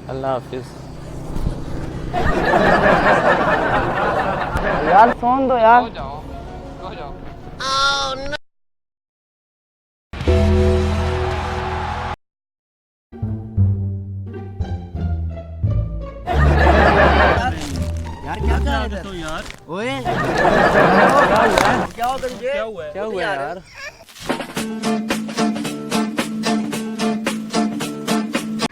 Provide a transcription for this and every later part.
अल्लाह हाफिज। यार फोन दो यार। सो जाओ, सो जाओ। यार क्या कर रहे हो यार? ओए क्या हुआ तुझे? क्या हुआ यार?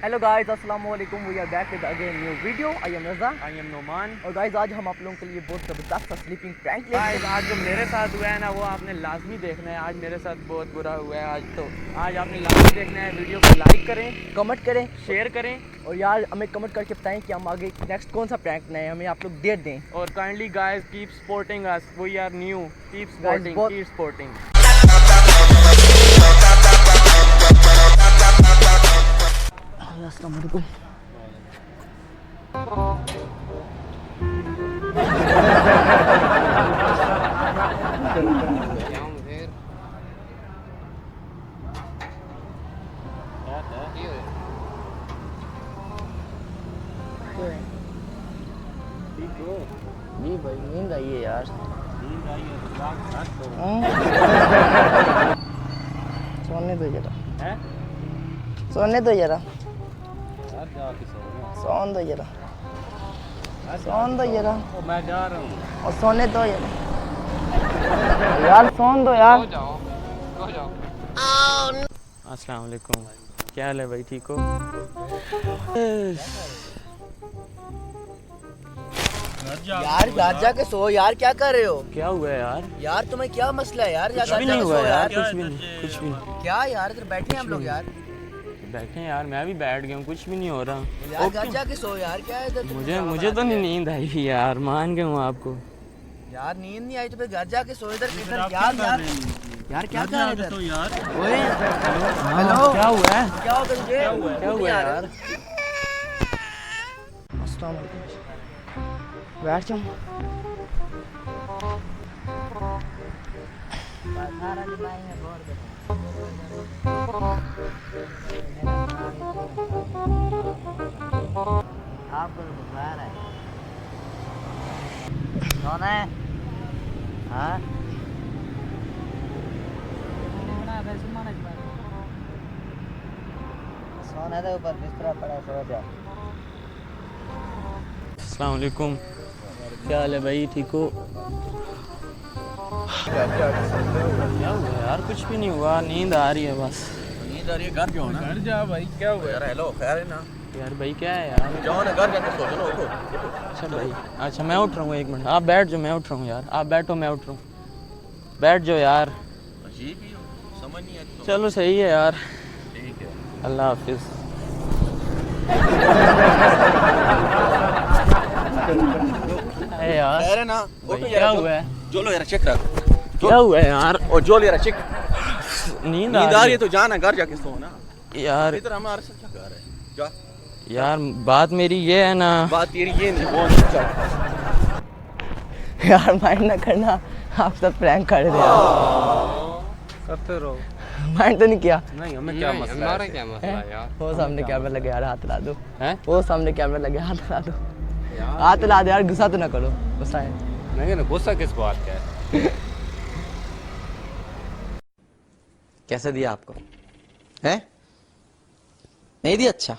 हेलो गाइस, अस्सलाम वालेकुम। We are back with again new video. I am Raza. I am Noman. और गाइस आज हम आप लोगों के लिए बहुत ज़बरदस्त स्लीपिंग प्रैंक लेके गाइस आज जो मेरे साथ हुआ है ना वो आपने लाजमी देखना है। आज मेरे साथ बहुत बुरा हुआ है। आज आपने लाजमी देखना है। वीडियो को लाइक करें, कमेंट करें शेयर करें और यार हमें कमेंट करके बताएं कि हम आगे नेक्स्ट कौन सा प्रैंक बनाएं। हमें आप लोग डेट दें। और kindly guys keep supporting us, we are new. Keep supporting, बहुत- कीप सपोर्टिंग। अस्सलाम वालेकुम। जी भाई नींद आई है यार। सोने दो जरा, सोने दो जरा, सोने दो जरा, सोने दो जरा मैं जा रहा हूँ। और सोने दो जरा। यार सोने दो यार। सो जाओ, सो जाओ। अस्सलाम वालेकुम। क्या हाल है भाई, ठीक हो? यार घर जाके सो यार, क्या कर रहे हो क्या हुआ है यार? यार? तुम्हें क्या मसला है यार? कुछ भी नहीं हुआ यार, कुछ भी नहीं, कुछ भी नहीं। क्या यार, इधर बैठे हैं हम लोग यार। बैठे हैं यार, मैं भी बैठ गया हूँ, कुछ भी नहीं हो रहा। यार घर जाके सो यार, क्या है इधर? मुझे तो नहीं नींद आई थी यार, मान गया हूँ आपको। यार नींद नहीं आई तो फिर घर जाके सो। इधर यार यार यार क्या कर रहे हो इधर? यार ओए हेलो, क्या हुआ है? क्या हो तुझे? क्या हुआ यार? अस्सलाम वालेकुम। बैठ जाओ। आपको बुखार है? कौन है? हाँ सोने दे, ऊपर बिस्तरा पड़ा, सो जा। अस्सलाम वालेकुम। क्या हाल है भाई, ठीक हो? क्या हुआ यार? कुछ भी नहीं हुआ, नींद आ रही है बस। नींद आ रही है, घर जाओ ना। घर जा भाई, क्या हुआ यार हेलो, खैर है ना? यार भाई क्या है यार? जाओ ना, घर जाके सो जाओ ना, उठो। अच्छा भाई, अच्छा मैं उठ रहा हूँ, एक मिनट आप बैठ जाओ, मैं उठ रहा हूँ यार। आप बैठो, मैं उठ रहा हूँ, बैठ जाओ यार। अजीब ही हो, समझ नहीं आती। चलो सही है यार, ठीक है। अल्लाह हाफिज। अरे यार खैर है ना? भाई, उठो क्या यार, हुआ है? जो लो यार, चेक रख। क्या हुआ है यार? और जो यार चेक। नींद नींद आ रही है है तो जाना, घर जाके सो ना। यार। इधर हमारे साथ क्या कर रहे हैं? जा। यार बात मेरी ये है ना। बात तेरी ये नहीं, वो चल। यार माइंड ना करना, आप सब प्रैंक कर रहे थे यार। करते रहो। माइंड तो नहीं किया। नहीं, हमें क्या मसला है? हमारा क्या मसला है यार? वो सामने कैमरा लगे यार, हाथ ला दो। हैं? वो सामने कैमरा लगे, हाथ ला दो। हाथ ला दो यार, गुस्सा तो ना करो। गुस्सा है? नहीं ना, गुस्सा किस बात का है? कैसे दिया आपको? हैं? नहीं दिया? अच्छा।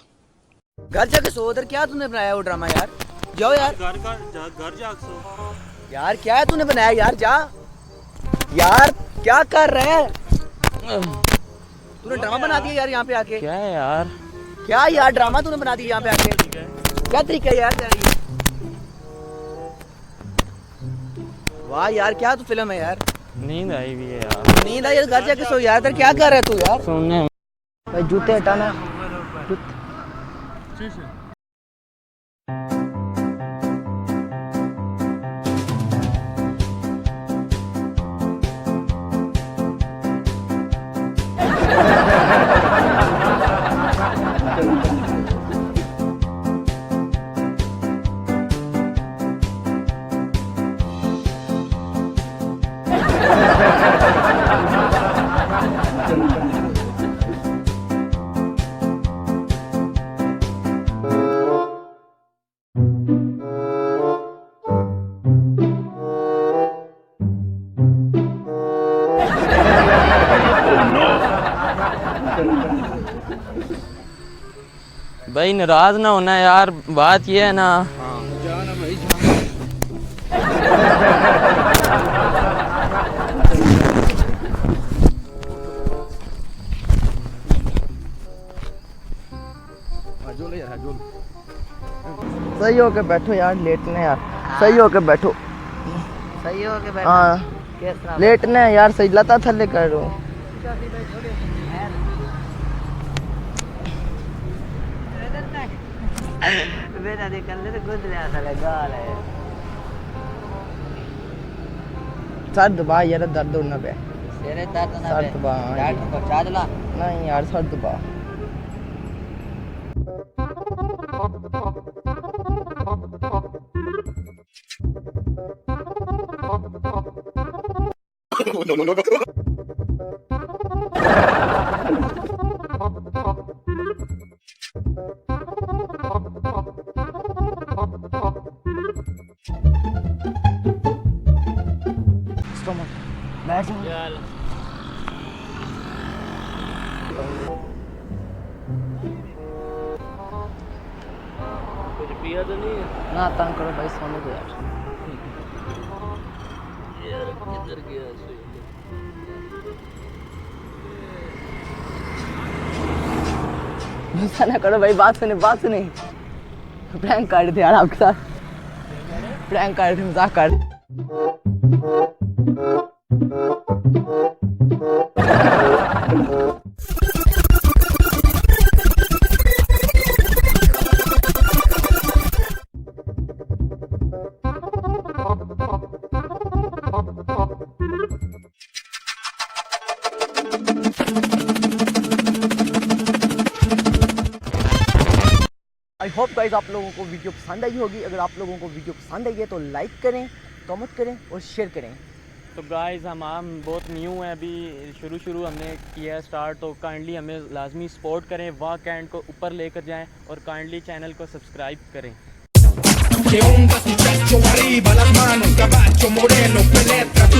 घर जाके सो। उधर क्या तूने बनाया वो ड्रामा यार? जाओ यार। घर जा सो। यार क्या है तूने बनाया यार? जा यार, क्या कर रहे हैं? तूने ड्रामा बना दिया यार यहाँ पे आके। क्या है यार? क्या यार ड्रामा तूने बना दिया यहाँ पे आके? क्या तरीका है यार तेरा ये? वाह यार, क्या तू फिल्म है यार? नींद आई भी है यार। नींद आई, घर जाके सो यार। इधर क्या कर रहा है तू यार? सुनने भाई जूते हटाना। भाई नाराज ना होना यार, बात ये है ना। जाना भाई सही होके बैठो यार, लेटने यार, सही होके बैठो। सही हो के बैठा हाँ किस तरह लेटने यार, सही लता थल्ले कर रहा हूँ। बेटा देख कर ले तो गुद ले ऐसा लगा है सर दबा यार, दर्द होना पे। तेरे दर्द ना सर पे दबा डॉक्टर को चाह दिला नहीं यार, सर दबा। बैठ कुछ पिया तो नहीं है ना तंग करो भाई, सोने दो यार। यार, किधर गया सोई? गुस्सा ना करो भाई, बात सुने, बात सुने। प्रैंक कर रहे थे यार आपके साथ, प्रैंक कर रहे थे, मजाक कर रहे थे। आई होप गाइस आप लोगों को वीडियो पसंद आई होगी। अगर आप लोगों को वीडियो पसंद आई है तो लाइक करें, कमेंट करें और शेयर करें। तो गाइस हम बहुत न्यू हैं, अभी शुरू हमने किया है स्टार्ट, तो काइंडली हमें लाजमी सपोर्ट करें, वाह कैंड को ऊपर लेकर जाएं और काइंडली चैनल को सब्सक्राइब करें। Que onda tu chacho arriba, las manos, caballo moreno, penetra tu